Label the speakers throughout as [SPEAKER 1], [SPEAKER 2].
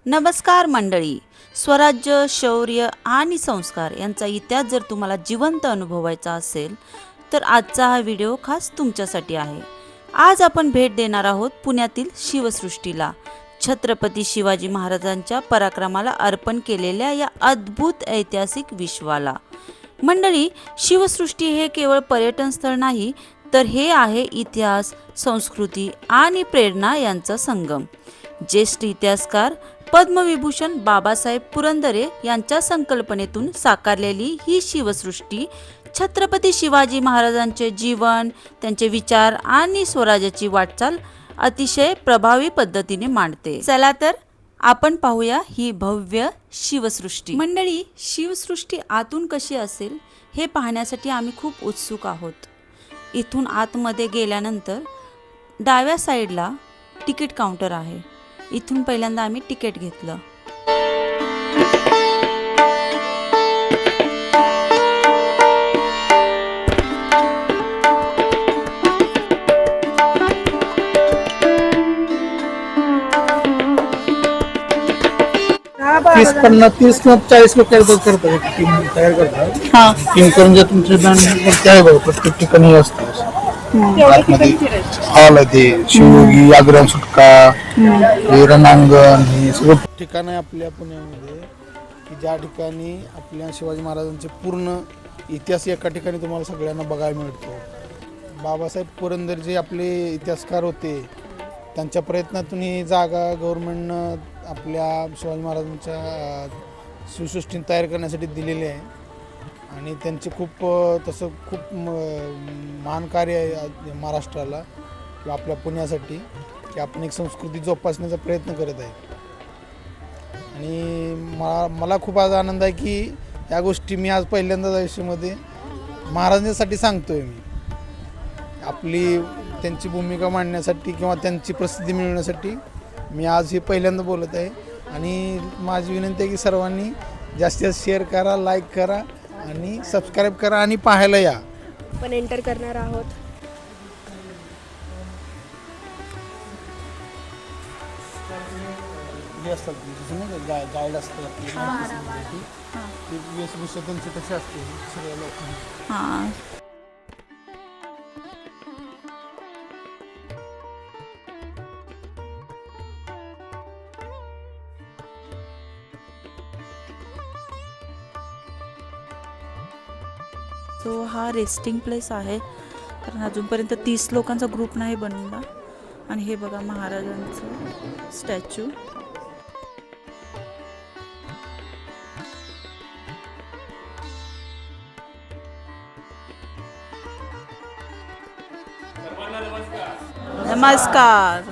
[SPEAKER 1] नमस्कार मंडळी. स्वराज्य, शौर्य आणि संस्कार यांचा इतिहास जर तुम्हाला जिवंत अनुभवायचा असेल तर आजचा हा व्हिडिओ खास तुमच्यासाठी आहे. आज आपण भेट देणार आहोत पुण्यातील शिवसृष्टीला. छत्रपती शिवाजी महाराजांच्या पराक्रमाला अर्पण केलेल्या या अद्भुत ऐतिहासिक विश्वाला. मंडळी, शिवसृष्टी हे केवळ पर्यटन स्थळ नाही, तर हे आहे इतिहास, संस्कृती आणि प्रेरणा यांचा संगम. ज्येष्ठ इतिहासकार पद्मविभूषण बाबासाहेब पुरंदरे यांच्या संकल्पनेतून साकारलेली ही शिवसृष्टी छत्रपती शिवाजी महाराजांचे जीवन, त्यांचे विचार आणि स्वराज्याची वाटचाल अतिशय प्रभावी पद्धतीने मांडते. चला तर आपण पाहूया ही भव्य शिवसृष्टी. मंडळी, शिवसृष्टी आतून कशी असेल हे पाहण्यासाठी आम्ही खूप उत्सुक आहोत. इथून आतमध्ये गेल्यानंतर डाव्या साईडला तिकीट काउंटर आहे. इथून पहिल्यांदा आम्ही तिकीट घेतलं.
[SPEAKER 2] तीस किंवा 40 लोक टीम तयार करतात. टीम करून जर तुमचे बँड तयार होतं प्रत्येक ठिकाणी असतं. हॉल आहे ते शिवयोगी, आग्र्याहून सुटका, रणांगण, हे सगळं ठिकाण आहे आपल्या पुण्यामध्ये की ज्या ठिकाणी आपल्या शिवाजी महाराजांचे पूर्ण इतिहास एका ठिकाणी तुम्हाला सगळ्यांना बघायला मिळतो. बाबासाहेब पुरंदरे जे आपले इतिहासकार होते, त्यांच्या प्रयत्नातून ही जागा गव्हर्नमेंटनं आपल्या शिवाजी महाराजांच्या शिवसृष्टी तयार करण्यासाठी दिलेली आहे. आणि त्यांचे खूप महान कार्य आहे महाराष्ट्राला किंवा आपल्या पुण्यासाठी की आपण एक संस्कृती जोपासण्याचा प्रयत्न करत आहे. आणि मला खूप आज आनंद आहे की या गोष्टी मी आज पहिल्यांदाच आयुष्यामध्ये महाराजांसाठी सांगतोय. मी आपली त्यांची भूमिका मांडण्यासाठी किंवा त्यांची प्रसिद्धी मिळवण्यासाठी मी आज हे पहिल्यांदा बोलत आहे. आणि माझी विनंती आहे की सर्वांनी जास्तीत जास्त शेअर करा, लाईक करा आणि सबस्क्राईब करा आणि पाहायला या.
[SPEAKER 3] पण एंटर करणार आहोत.
[SPEAKER 2] हे असतात गाईड असतात वेशभूषा त्यांची तशी असते सगळ्या लोकांना.
[SPEAKER 1] सो हा रेस्टिंग प्लेस आहे, कारण अजूनपर्यंत 30 लोकांचा ग्रुप नाही बनला. आणि हे बघा महाराजांचं स्टॅच्यू. नमस्कार.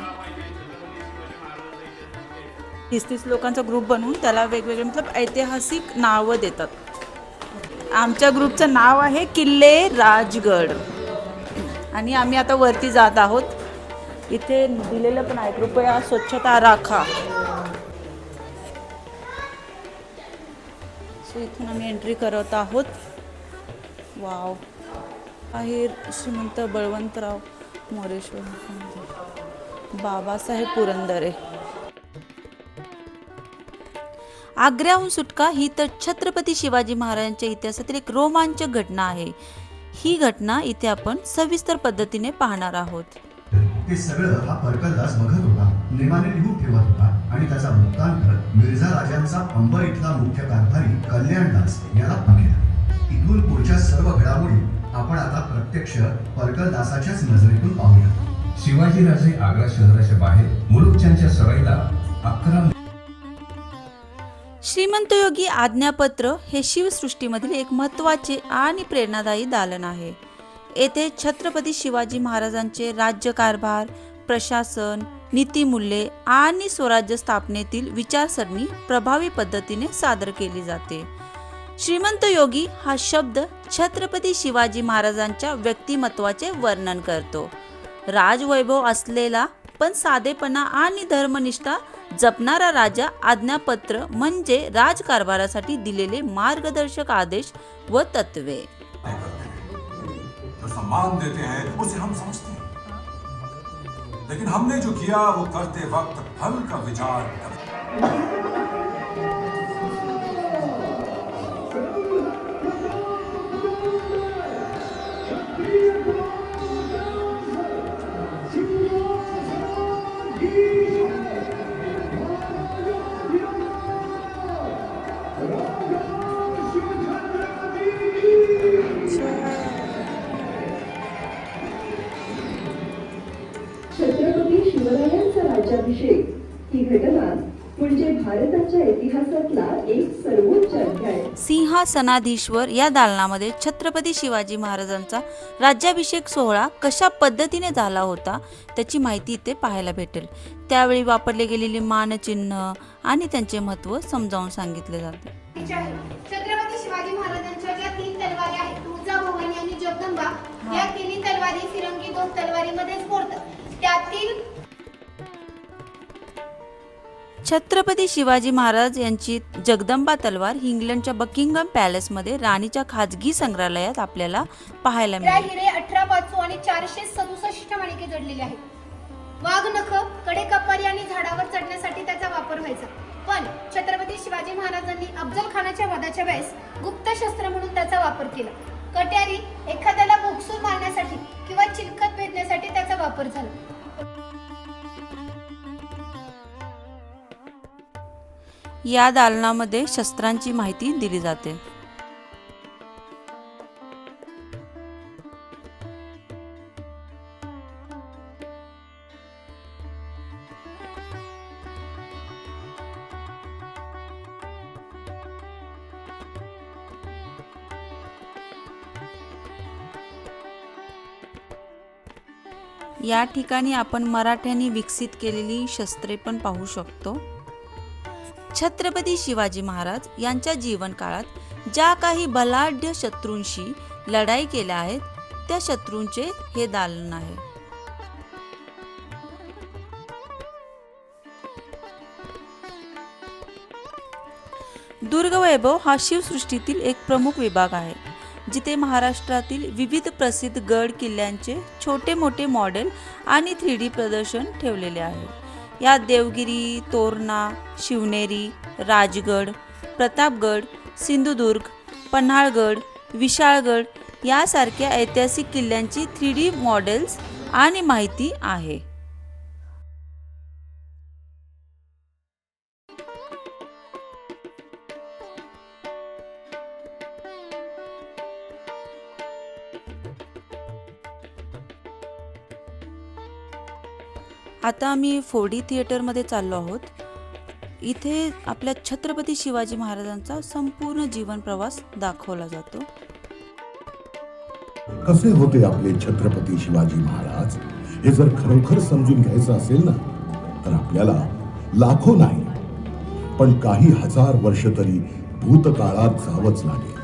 [SPEAKER 1] 30 लोकांचा ग्रुप बनवून त्याला वेगवेगळे मतलब ऐतिहासिक नावं देतात. आमच्या ग्रुपचं नाव आहे किल्ले राजगड. आणि आम्ही आता वरती जात आहोत. इथे दिलेलं पण आहे, कृपया स्वच्छता राखा. सो इथून आम्ही एंट्री करत आहोत. वाव, आहे श्रीमंत बळवंतराव मोरेश्वर, बाबासाहेब पुरंदरे. आग्र्याहून सुटका ही तर छत्रपती शिवाजी महाराजांच्या इतिहासातील एक रोमांचक घटना आहे. ही घटना इथे आपण सविस्तर पद्धतीने पाहणार आहोत.
[SPEAKER 4] ते सगळं हा परकलदास बघत होता, नेमाने लिहून ठेवत होता आणि त्याचा वृत्तांत मिर्झा राजांचा अंबर इथला मुख्य कारभारी कल्याणदास याला पाठवला. इथून पुढच्या सर्व घडामोडी आपण आता प्रत्यक्ष परकलदासाच्याच नजरेतून पाहूया.
[SPEAKER 5] शिवाजीराजे आग्रा शहराच्या बाहेर मुलुकच्यांच्या सराईला 11
[SPEAKER 1] श्रीमंत योगी आज्ञापत्र हे शिवसृष्टीमधील एक महत्त्वाचे आणि प्रेरणादायी दालन आहे. येथे छत्रपती शिवाजी महाराजांचे राज्यकारभार, प्रशासन, नीतिमूल्ये आणि स्वराज्य स्थापनेतील विचारसरणी प्रभावी पद्धतीने सादर केली जाते. श्रीमंत योगी हा शब्द छत्रपती शिवाजी महाराजांच्या व्यक्तिमत्वाचे वर्णन करतो. राजवैभव असलेला पण साधेपणा आणि धर्मनिष्ठा जपणारा राजा आज्ञापत्र म्हणजे राजकारभारासाठी दिलेले मार्गदर्शक आदेश व तत्वे.
[SPEAKER 6] जो सम्मान देते हैं उसे हम समझते हैं, लेकिन हमने जो किया वो करते वक्त फल का विचार करते हैं.
[SPEAKER 7] इतिहास म्हणजे भारताच्या इतिहासातला एक सर्वोच्च अध्याय.
[SPEAKER 1] सिंहासनाधीश्वर या दालनामध्ये छत्रपती शिवाजी महाराजांचा राज्याभिषेक सोहळा कशा पद्धतीने झाला होता त्याची माहिती इथे पाहायला भेटेल. त्यावेळी वापरले गेलेले मानचिन्ह आणि त्यांचे महत्त्व समजावून सांगितले जाते.
[SPEAKER 8] छत्रपती शिवाजी महाराजांच्या ज्या 3 तलवारी आहेत, तुळजाभवानी आणि जगदंबा, या तिन्ही तलवारी फिरंगी 2 तलवारीमध्येच मोडतात. त्यातील
[SPEAKER 1] छत्रपती शिवाजी महाराज यांची जगदंबा तलवार ही इंग्लंडच्या बकिंगहॅम पॅलेसमध्ये राणीच्या खाजगी संग्रहालयात आपल्याला पाहायला मिळेल.
[SPEAKER 8] हिरे 18 बाजू आणि 467 मणिके जडलेले आहेत. वाघ नख, कडेकपारी आणि झाडावर चढण्यासाठी त्याचा वापर व्हायचा. पण छत्रपती शिवाजी महाराजांनी अफजल खानाच्या वधाच्या वेळेस गुप्त शस्त्र म्हणून त्याचा वापर केला. कट्यारी एखाद्याला भोगसून मारण्यासाठी किंवा चिलखत भेदण्यासाठी त्याचा वापर झाला.
[SPEAKER 1] या दालनामध्ये शस्त्रांची माहिती दिली जाते. या ठिकाणी आपण मराठ्यांनी विकसित केलेली शस्त्रे पण पाहू शकतो. छत्रपती शिवाजी महाराज यांच्या जीवनकाळात ज्या काही बलाढ्य शत्रूंशी लढाई केल्या आहेत त्या शत्रूंचे हे दालन आहे. दुर्गवैभव हा शिवसृष्टीतील एक प्रमुख विभाग आहे, जिथे महाराष्ट्रातील विविध प्रसिद्ध गड किल्ल्यांचे छोटे मोठे मॉडेल आणि 3D प्रदर्शन ठेवलेले आहे. यात देवगिरी, तोरणा, शिवनेरी, राजगड, प्रतापगड, सिंधुदुर्ग, पन्हाळगड, विशाळगड यासारख्या ऐतिहासिक किल्ल्यांची 3D मॉडेल्स आणि माहिती आहे. आता आम्ही 4D थिएटरमध्ये चाललो आहोत. इथे आपल्या छत्रपती शिवाजी महाराजांचा संपूर्ण जीवन प्रवास दाखवला जातो.
[SPEAKER 9] कसे होते आपले छत्रपती शिवाजी महाराज हे जर खरोखर समजून घ्यायचं असेल ना, तर आपल्याला लाखो नाही पण काही हजार वर्ष तरी भूतकाळात जावंच लागेल.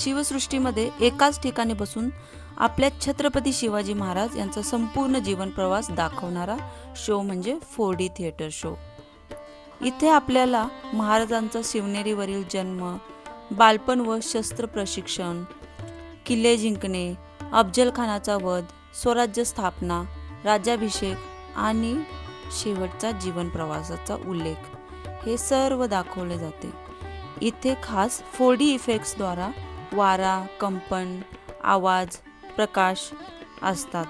[SPEAKER 1] शिवसृष्टीमध्ये एकाच ठिकाणी बसून आपल्या छत्रपती शिवाजी महाराज यांचा संपूर्ण जीवन प्रवास दाखवणारा शो म्हणजे 4D थिएटर शो. इथे आपल्याला महाराजांचा शिवनेरीवरील जन्म, बालपण व शस्त्र प्रशिक्षण, किल्ले जिंकणे, अफजल खानाचा वध, स्वराज्य स्थापना, राज्याभिषेक आणि शेवटचा जीवन प्रवासाचा उल्लेख हे सर्व दाखवले जाते. इथे खास 4D इफेक्ट्सद्वारा वारा, कंपन, आवाज, प्रकाश असतात.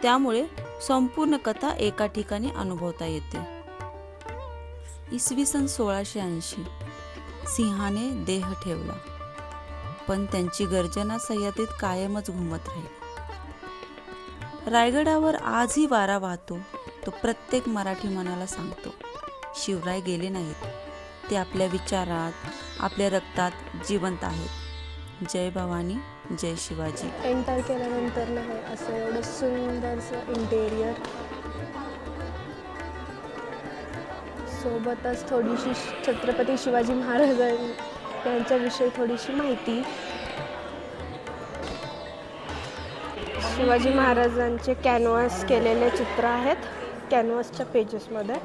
[SPEAKER 1] त्यामुळे संपूर्ण कथा एका ठिकाणी अनुभवता येते. इसवी सन 1680 सिंहाने देह ठेवला, पण त्यांची गर्जना सह्याद्रीत कायमच घुमत राहील. रायगडावर आजही वारा वाहतो, तो प्रत्येक मराठी मनाला सांगतो, शिवराय गेले नाहीत, ते आपल्या विचारात, आपल्या रक्तात जिवंत आहेत. जय भवानी, जय शिवाजी.
[SPEAKER 3] एंटर केल्यानंतर नाही असं एवढं सुंदरसं इंटेरियर, सोबतच थोडीशी छत्रपती शिवाजी महाराज यांच्याविषयी थोडीशी माहिती. शिवाजी महाराजांचे कॅनव्हास केलेले चित्र आहेत कॅनव्हासच्या पेजेसमध्ये.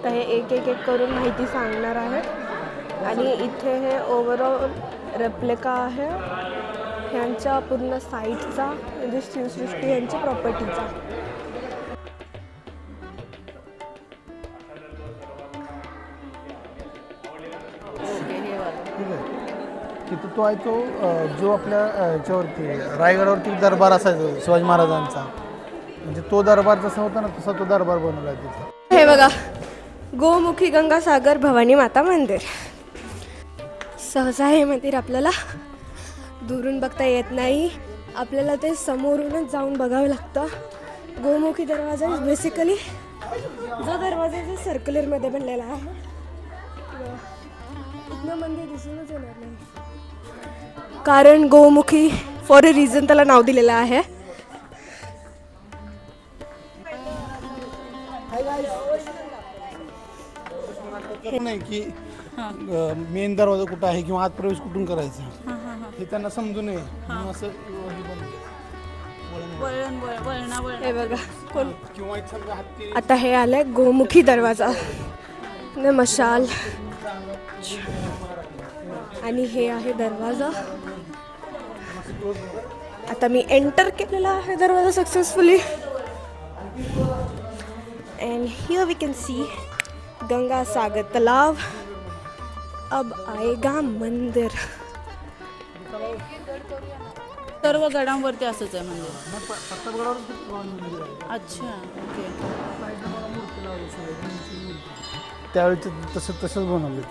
[SPEAKER 3] तर हे एक एक एक करून माहिती सांगणार आहेत. आणि इथे हे ओव्हरऑल रेप्लिका आहे ह्यांच्या पूर्ण साईटचा, म्हणजे शिवसृष्टी यांच्या प्रॉपर्टीचा.
[SPEAKER 2] तिथं तो आहे तो जो आपल्या ह्याच्यावरती रायगडावरती दरबार असायचा शिवाजी महाराजांचा, म्हणजे तो दरबार जसा होता ना तसा तो दरबार बनवला आहे तिथे.
[SPEAKER 3] हे बघा, गोमुखी गंगासागर भवानी माता मंदिर. सहसा हे मंदिर आपल्याला दुरून बघता येत नाही, आपल्याला ते समोरूनच जाऊन बघावं लागतं. गोमुखी दरवाजा इज बेसिकली जो दरवाजा जो सर्क्युलरमध्ये बनलेला आहे. इथनं मंदिर दिसूनच येणार नाही, कारण गोमुखी फॉर अ रिझन त्याला नाव दिलेलं आहे.
[SPEAKER 2] नाही की मेन दरवाजा कुठं आहे किंवा आत प्रवेश कुठून करायचा हे त्यांना समजू नये म्हणून असं हे बनवलं.
[SPEAKER 3] हे बघा कोण
[SPEAKER 2] किंवा इथं समजा हत्ती
[SPEAKER 3] आता हे आलंय गोमुखी दरवाजा ने मशाल, आणि हे आहे दरवाजा. आता मी एंटर केलेला आहे दरवाजा successfully. And here we can see Ganga Sagar तलाव. अब आएगा मंदिर.
[SPEAKER 1] सर्व गडांवरती असंच आहे म्हणजे. अच्छा, ओके.
[SPEAKER 2] त्यावेळेचे तसंच बनवले.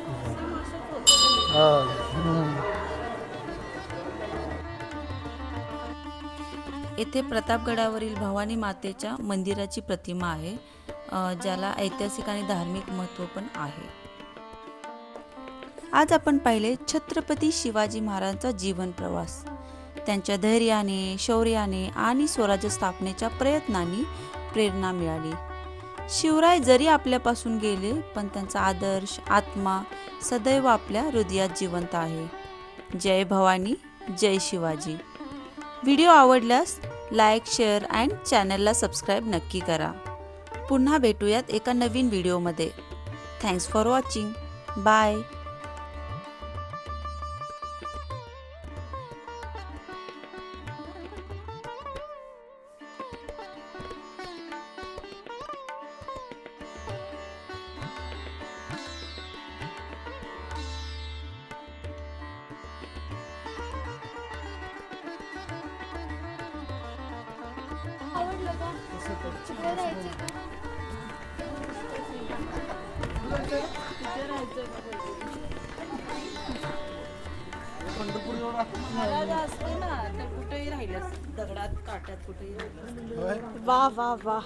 [SPEAKER 1] येथे प्रतापगडावरील भवानी मातेच्या मंदिराची प्रतिमा आहे, ज्याला ऐतिहासिक आणि धार्मिक महत्त्व पण आहे. आज आपण पाहिले छत्रपती शिवाजी महाराजांचा जीवन प्रवास. त्यांच्या धैर्याने, शौर्याने आणि स्वराज्य स्थापनेच्या प्रयत्नांनी प्रेरणा मिळाली. शिवराय जरी आपल्यापासून गेले, पण त्यांचा आदर्श आत्मा सदैव आपल्या हृदयात जिवंत आहे. जय भवानी, जय शिवाजी. व्हिडिओ आवडल्यास लाईक, शेअर अँड चॅनलला सबस्क्राईब नक्की करा. पुन्हा भेटूयात एका नवीन व्हिडिओमध्ये. Thanks for watching. Bye.
[SPEAKER 2] Pandharpur
[SPEAKER 1] असते ना, तर कुठेही राहिलं दगडात काट्यात कुठेही राहिलं.
[SPEAKER 3] वा वा वा.